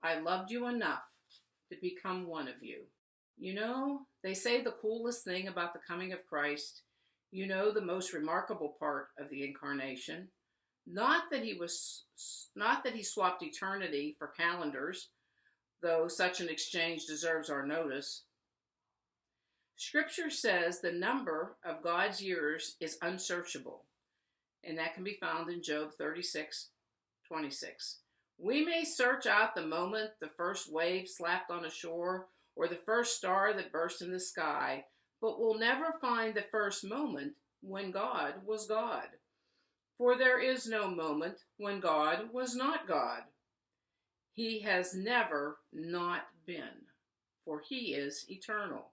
I loved you enough to become one of you. You know, they say the coolest thing about the coming of Christ, the most remarkable part of the incarnation, not that he swapped eternity for calendars, though such an exchange deserves our notice. Scripture says the number of God's years is unsearchable, and that can be found in Job 36:26. We may search out the moment the first wave slapped on a shore or the first star that burst in the sky, but we'll never find the first moment when God was God. For there is no moment when God was not God. He has never not been, for he is eternal.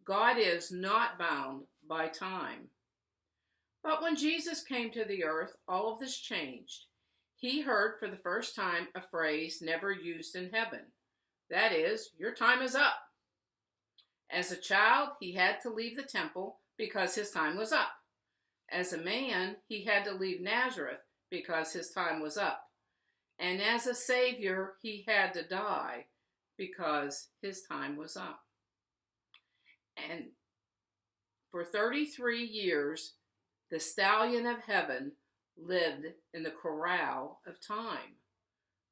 God is not bound by time. But when Jesus came to the earth, all of this changed. He heard for the first time a phrase never used in heaven. That is, your time is up. As a child, he had to leave the temple because his time was up. As a man, he had to leave Nazareth because his time was up. And as a Savior, he had to die because his time was up. And for 33 years, the stallion of heaven lived in the corral of time.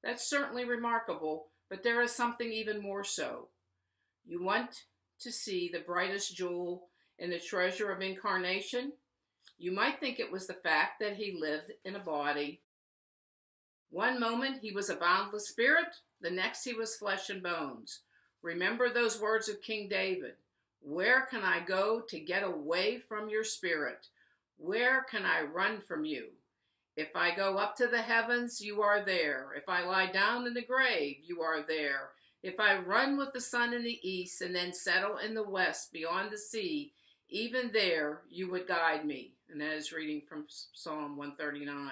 That's certainly remarkable, but there is something even more so. You want to see the brightest jewel in the treasure of incarnation? You might think it was the fact that he lived in a body. One moment he was a boundless spirit, the next he was flesh and bones. Remember those words of King David. Where can I go to get away from your spirit? Where can I run from you? If I go up to the heavens, you are there. If I lie down in the grave, you are there. If I run with the sun in the east and then settle in the west beyond the sea, even there you would guide me. And that is reading from Psalm 139.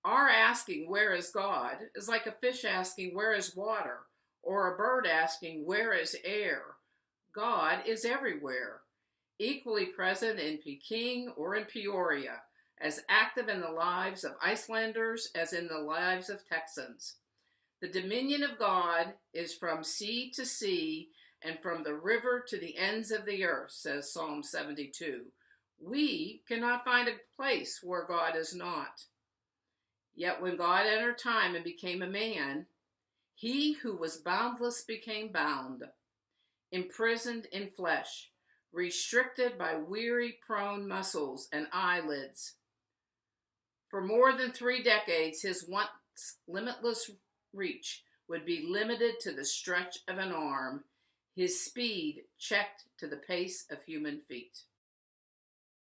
Our asking, where is God, is like a fish asking, where is water? Or a bird asking, where is air? God is everywhere, equally present in Peking or in Peoria, as active in the lives of Icelanders as in the lives of Texans. The dominion of God is from sea to sea and from the river to the ends of the earth, says Psalm 72. We cannot find a place where God is not. Yet when God entered time and became a man, he who was boundless became bound, imprisoned in flesh, restricted by weary-prone muscles and eyelids. For more than 3 decades, his once limitless reach would be limited to the stretch of an arm, his speed checked to the pace of human feet.